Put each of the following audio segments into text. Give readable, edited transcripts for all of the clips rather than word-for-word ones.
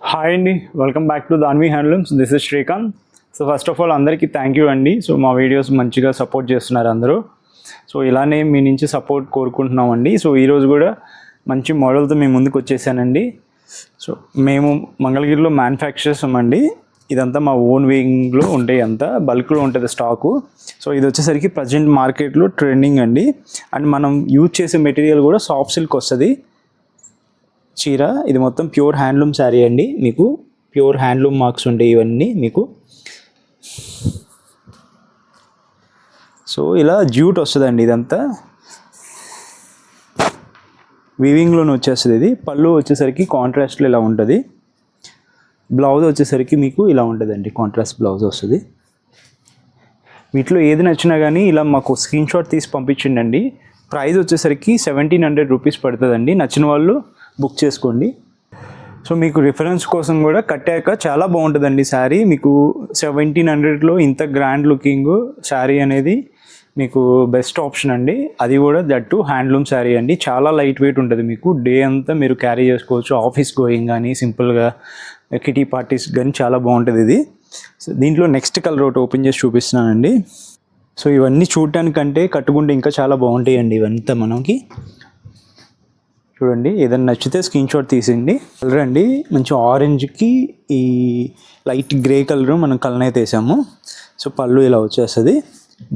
Hi అండి, welcome back to Danvi handlooms. This is Srikanth. So first of all అందరికీ thank you అండి. So మా videos మంచిగా సపోర్ట్ చేస్తున్నారు అందరూ. సో ఇలానే మీ నుంచి సపోర్ట్ కోరుకుంటున్నామండి. సో ఈరోజు కూడా మంచి మోడల్తో మేము ముందుకు వచ్చేసానండి. సో మేము మంగళగిరిలో మ్యానుఫ్యాక్చరర్స్ అండి. ఇదంతా మా ఓన్ వింగ్లో ఉంటాయి, అంతా బల్క్లో ఉంటుంది స్టాకు. సో ఇది వచ్చేసరికి ప్రజెంట్ మార్కెట్లో ట్రెండింగ్ అండి. అండ్ మనం యూజ్ చేసే మెటీరియల్ కూడా సాఫ్ట్ సిల్క్ వస్తుంది చీర. ఇది మొత్తం ప్యూర్ హ్యాండ్లూమ్ శారీ అండి. మీకు ప్యూర్ హ్యాండ్లూమ్ మార్క్స్ ఉంటాయి ఇవన్నీ మీకు. సో ఇలా జ్యూట్ వస్తుందండి, ఇదంతా వీవింగ్లోనే వచ్చేస్తుంది. ఇది పళ్ళు వచ్చేసరికి కాంట్రాస్ట్లో ఇలా ఉంటుంది. బ్లౌజ్ వచ్చేసరికి మీకు ఇలా ఉంటుందండి, కాంట్రాస్ట్ బ్లౌజ్ వస్తుంది. వీటిలో ఏది నచ్చినా కానీ ఇలా మాకు స్క్రీన్ షాట్ తీసి పంపించండి. ప్రైస్ వచ్చేసరికి 1700 రూపీస్ పడుతుందండి. నచ్చిన వాళ్ళు బుక్ చేసుకోండి. సో మీకు రిఫరెన్స్ కోసం కూడా కట్టాక చాలా బాగుంటుందండి శారీ. మీకు 1700లో ఇంత గ్రాండ్ లుకింగ్ శారీ అనేది మీకు బెస్ట్ ఆప్షన్ అండి. అది కూడా దట్టు హ్యాండ్లూమ్ శారీ అండి. చాలా లైట్ వెయిట్ ఉంటుంది. మీకు డే అంతా మీరు క్యారీ చేసుకోవచ్చు. ఆఫీస్ గోయింగ్ కానీ సింపుల్గా కిటీ పార్టీస్ కానీ చాలా బాగుంటుంది ఇది. సో దీంట్లో నెక్స్ట్ కలర్ ఒకటి ఓపెన్ చేసి చూపిస్తున్నానండి. సో ఇవన్నీ చూడటానికంటే కట్టుకుంటే ఇంకా చాలా బాగుంటాయండి ఇవంతా మనకి. చూడండి, ఏదైనా నచ్చితే స్క్రీన్ షాట్ తీసేయండి. కలర్ అండి మంచి ఆరెంజ్కి ఈ లైట్ గ్రే కలర్ మనం కలనైతే వేసాము. సో పళ్ళు ఇలా వచ్చేస్తుంది.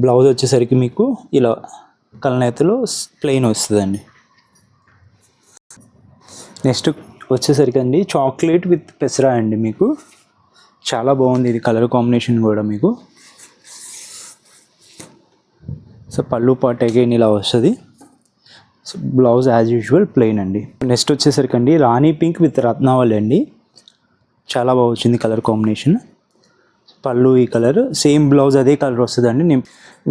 బ్లౌజ్ వచ్చేసరికి మీకు ఇలా కలనైతలో ప్లెయిన్ వస్తుందండి. నెక్స్ట్ వచ్చేసరికి అండి చాక్లెట్ విత్ పెసరా అండి. మీకు చాలా బాగుంది ఇది కలర్ కాంబినేషన్ కూడా మీకు. సో పళ్ళు పార్ట్ అగైన్ ఇలా వస్తుంది. So blouse as usual plain అండి. నెక్స్ట్ వచ్చేసరికి అండి రాణి పింక్ విత్ రత్నావళి అండి. చాలా బాగా వచ్చింది కలర్ కాంబినేషన్. పళ్ళు ఈ కలర్, సేమ్ బ్లౌజ్ అదే కలర్ వస్తుందండి.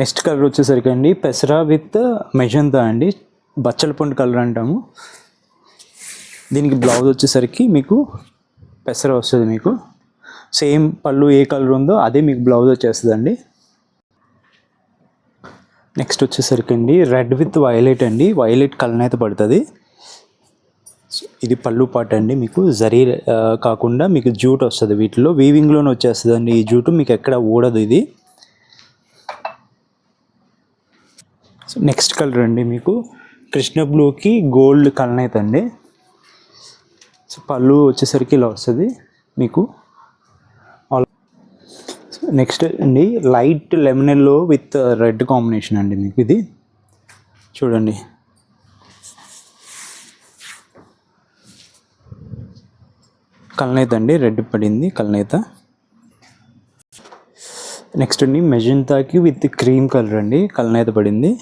నెక్స్ట్ కలర్ వచ్చేసరికి అండి పెసరా విత్ మెజంతా అండి. బచ్చల పండు కలర్ అంటాము దీనికి. బ్లౌజ్ వచ్చేసరికి మీకు పెసరా వస్తుంది. మీకు సేమ్ పళ్ళు ఏ కలర్ ఉందో అదే మీకు బ్లౌజ్ వచ్చేస్తుందండి. నెక్స్ట్ వచ్చేసరికి అండి రెడ్ విత్ వైలెట్ అండి. వైలెట్ కలర్ అయితే పడుతుంది. ఇది పళ్ళు పాట అండి. మీకు జరీ కాకుండా మీకు జూట్ వస్తుంది. వీటిలో వీవింగ్లోనే వచ్చేస్తుంది అండి ఈ జూటు. మీకు ఎక్కడ ఊడదు ఇది. సో నెక్స్ట్ కలర్ అండి మీకు కృష్ణ బ్లూకి గోల్డ్ కలర్ అయితే అండి. సో పళ్ళు వచ్చేసరికి ఇలా వస్తుంది మీకు. నెక్స్ట్ అండి light lemon yellow with red combination అండి మీకు. ఇది చూడండి, కలనేత అండి, రెడ్ పడింది కలనేత. నెక్స్ట్ అండి మెజంతాకి విత్ క్రీమ్ కలర్ అండి, కలనేత పడింది.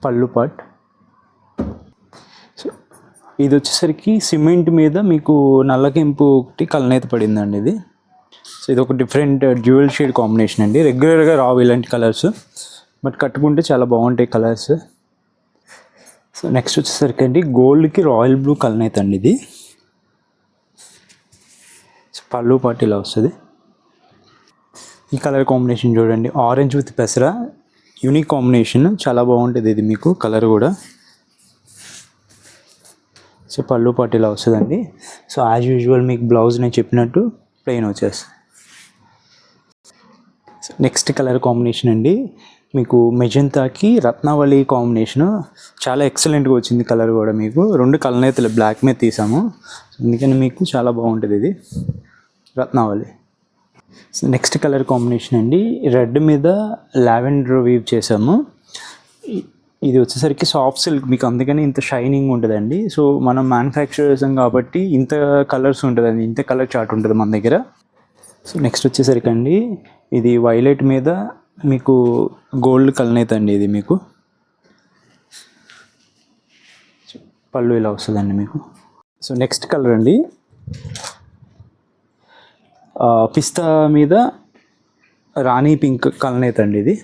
పళ్ళు పార్ట్. ఇది వచ్చేసరికి సిమెంట్ మీద మీకు నల్లకెంపు ఒకటి కలనేత పడిందండి ఇది. సో ఇది ఒక డిఫరెంట్ డ్యూయల్ షేడ్ కాంబినేషన్ అండి. రెగ్యులర్గా రావు ఇలాంటి కలర్స్, బట్ కట్టుకుంటే చాలా బాగుంటాయి కలర్స్. సో నెక్స్ట్ వచ్చేసరికి అండి గోల్డ్కి రాయల్ బ్లూ కలనేత అండి ఇది. సో పళ్ళు పాటు ఇలా వస్తుంది. ఈ కలర్ కాంబినేషన్ చూడండి, ఆరెంజ్ విత్ పెసరా, యూనిక్ కాంబినేషన్, చాలా బాగుంటుంది ఇది మీకు కలర్ కూడా. సో పళ్ళు పాటు ఇలా వస్తుందండి. సో యాజ్ యూజువల్ మీకు బ్లౌజ్ నేను చెప్పినట్టు ప్లెయిన్ వచ్చేస్తుంది. నెక్స్ట్ కలర్ కాంబినేషన్ అండి మీకు మెజంతాకి రత్నావళి కాంబినేషన్. చాలా ఎక్సలెంట్గా వచ్చింది కలర్ కూడా మీకు. రెండు కలనేతలు బ్లాక్ మీద తీసాము, అందుకని మీకు చాలా బాగుంటుంది ఇది రత్నావళి. సో నెక్స్ట్ కలర్ కాంబినేషన్ అండి రెడ్ మీద లావెండర్ వీవ్ చేసాము. ఇది వచ్చేసరికి సాఫ్ట్ సిల్క్ మీకు, అందుకని ఇంత షైనింగ్ ఉంటుందండి. సో మనం మ్యానుఫ్యాక్చర్ చేసాం కాబట్టి ఇంత కలర్స్ ఉంటుందండి, ఇంత కలర్ చార్ట్ ఉంటుంది మన దగ్గర. సో నెక్స్ట్ వచ్చేసరికి అండి ఇది వైలెట్ మీద మీకు గోల్డ్ కలనేత అండి ఇది మీకు. పళ్ళు ఇలా వస్తుందండి మీకు. సో నెక్స్ట్ కలర్ అండి పిస్తా మీద రాణి పింక్ కలనేత అండి ఇది.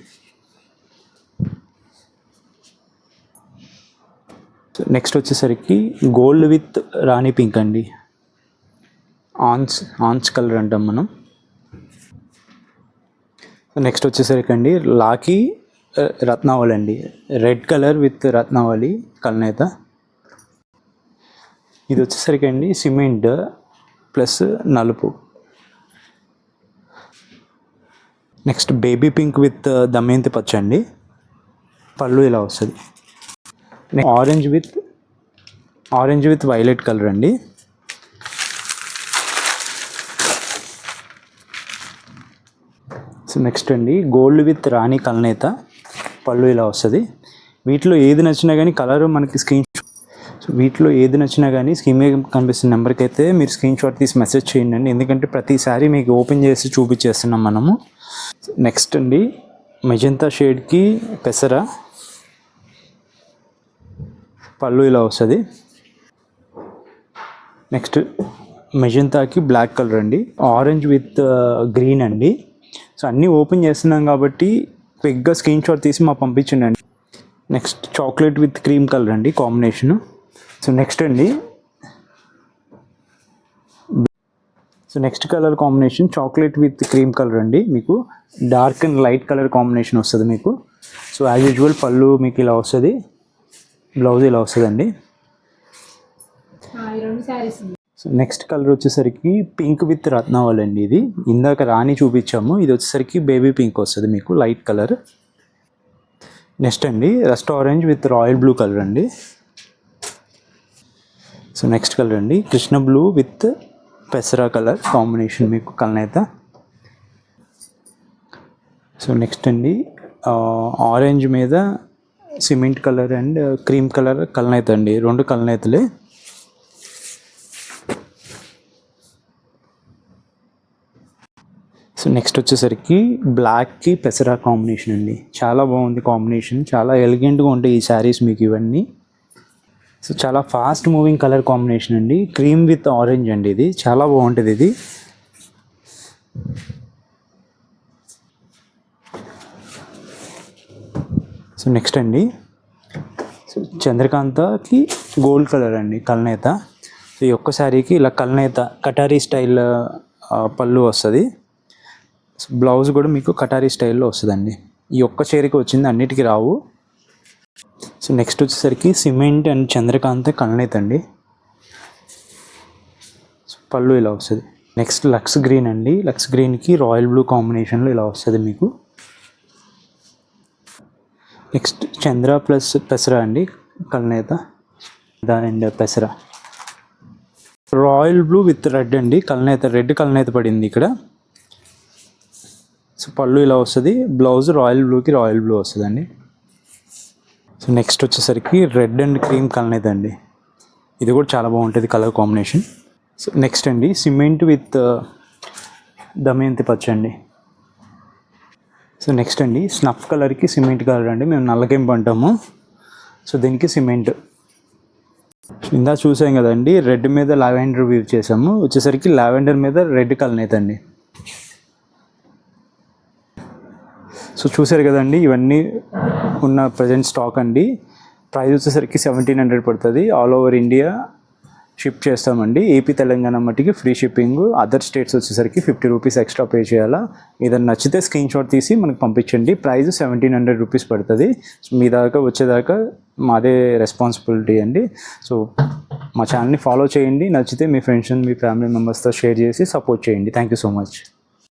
నెక్స్ట్ వచ్చేసరికి గోల్డ్ విత్ రాణి పింక్ అండి. ఆన్స్ కలర్ అంటాం మనం. నెక్స్ట్ వచ్చేసరికి అండి లాకీ రత్నావళి అండి, రెడ్ కలర్ విత్ రత్నావళి కల్నేత. ఇది వచ్చేసరికి అండి సిమెంట్ ప్లస్ నలుపు. Next baby pink with Damayanti పచ్చ అండి, పళ్ళు ఇలా వస్తుంది. ఆరెంజ్ విత్ వైలెట్ కలర్ అండి. సో నెక్స్ట్ అండి గోల్డ్ విత్ రాణి కల్నేత, పళ్ళు ఇలా వస్తుంది. వీటిలో ఏది నచ్చినా కానీ కలర్ మనకి స్క్రీన్ మీద కనిపిస్తున్న నెంబర్కి అయితే మీరు స్క్రీన్ షాట్ తీసి మెసేజ్ చేయండి. ఎందుకంటే ప్రతిసారి మీకు ఓపెన్ చేసి చూపించేస్తున్నాం మనము. నెక్స్ట్ అండి మెజంతా షేడ్కి పెసర, పళ్ళు ఇలా వస్తుంది. నెక్స్ట్ మెజంతాకి బ్లాక్ కలర్ అండి, ఆరెంజ్ విత్ గ్రీన్ అండి. సో అన్నీ ఓపెన్ చేస్తున్నాం కాబట్టి క్విక్గా స్క్రీన్ షాట్ తీసి మాకు పంపించండి అండి. Next chocolate with cream colour అండి combination. So next colour combination chocolate with cream colour అండి. మీకు dark and light colour combination వస్తుంది మీకు. సో యాజ్ యూజువల్ పళ్ళు మీకు ఇలా వస్తుంది, బ్లౌజ్ ఇలా వస్తుందండి. సో నెక్స్ట్ కలర్ వచ్చేసరికి పింక్ విత్ రత్నావళి అండి. ఇది ఇందాక రాణి చూపించాము, ఇది వచ్చేసరికి బేబీ పింక్ వస్తుంది మీకు, లైట్ కలర్. నెక్స్ట్ అండి rust orange with royal blue colour అండి. సో నెక్స్ట్ కలర్ అండి కృష్ణ బ్లూ విత్ పెసరా కలర్ కాంబినేషన్ మీకు కల్నేత. సో నెక్స్ట్ అండి ఆరెంజ్ మీద cement colour and cream colour కల్నేత అండి, రెండు కల్నేతలే. సో నెక్స్ట్ వచ్చేసరికి బ్లాక్కి పెసరా కాంబినేషన్ అండి, చాలా బాగుంది కాంబినేషన్, చాలా ఎలిగెంట్గా ఉంటాయి ఈ శారీస్ మీకు ఇవన్నీ. సో చాలా ఫాస్ట్ మూవింగ్ కలర్ కాంబినేషన్ అండి, క్రీమ్ విత్ ఆరెంజ్ అండి, ఇది చాలా బాగుంటుంది ఇది. సో నెక్స్ట్ అండి సో చంద్రకాంతకి గోల్డ్ కలర్ అండి కల్నేత. సో ఈ ఒక్క శారీకి ఇలా కల్నేత కటారీ స్టైల్ పళ్ళు వస్తుంది. సో బ్లౌజ్ కూడా మీకు కటారీ స్టైల్లో వస్తుందండి. ఈ ఒక్క చీరకి వచ్చింది, అన్నిటికీ రావు. సో నెక్స్ట్ వచ్చేసరికి సిమెంట్ అండ్ చంద్రకాంత కల్నేత అండి, సో పళ్ళు ఇలా వస్తుంది. నెక్స్ట్ లక్స్ గ్రీన్ అండి, లక్స్ గ్రీన్కి రాయల్ బ్లూ కాంబినేషన్లో ఇలా వస్తుంది మీకు. నెక్స్ట్ చంద్ర ప్లస్ పెసరా అండి కల్నేత అండ్ పెసరా, రాయల్ బ్లూ విత్ రెడ్ అండి కల్నేత, రెడ్ కల్నేత పడింది ఇక్కడ. సో పళ్ళు ఇలా వస్తుంది, బ్లౌజ్ రాయల్ బ్లూకి రాయల్ బ్లూ వస్తుందండి. సో నెక్స్ట్ వచ్చేసరికి రెడ్ అండ్ క్రీమ్ కల్నేత అండి, ఇది కూడా చాలా బాగుంటుంది కలర్ కాంబినేషన్. సో నెక్స్ట్ అండి సిమెంట్ విత్ దమయంతి పచ్చ అండి. సో నెక్స్ట్ అండి స్నఫ్ కలర్కి సిమెంట్ కలర్ అండి, మేము నల్లకెంపు అంటాము. సో దీనికి సిమెంట్. ఇందా చూసాం కదండి, రెడ్ మీద లావెండర్ వీవ్ చేసాము, వచ్చేసరికి లావెండర్ మీద రెడ్ కల్నేత అండి. సో చూసారు కదండి, ఇవన్నీ ఉన్న ప్రజెంట్ స్టాక్ అండి. ప్రైస్ వచ్చేసరికి 1700 పడుతుంది. ఆల్ ఓవర్ ఇండియా షిప్ చేస్తామండి. ఏపీ తెలంగాణ మట్టికి ఫ్రీ షిప్పింగ్. అదర్ స్టేట్స్ వచ్చేసరికి 50 రూపీస్ ఎక్స్ట్రా పే చేయాలా. ఏదైనా నచ్చితే స్క్రీన్ షాట్ తీసి మనకు పంపించండి. ప్రైస్ 1700 రూపీస్ పడుతుంది. సో మీ దాకా వచ్చేదాకా మాదే రెస్పాన్సిబిలిటీ అండి. సో మా ఛానల్ని ఫాలో చేయండి, నచ్చితే మీ ఫ్రెండ్స్ మీ ఫ్యామిలీ మెంబర్స్తో షేర్ చేసి సపోర్ట్ చేయండి. Thank you so much.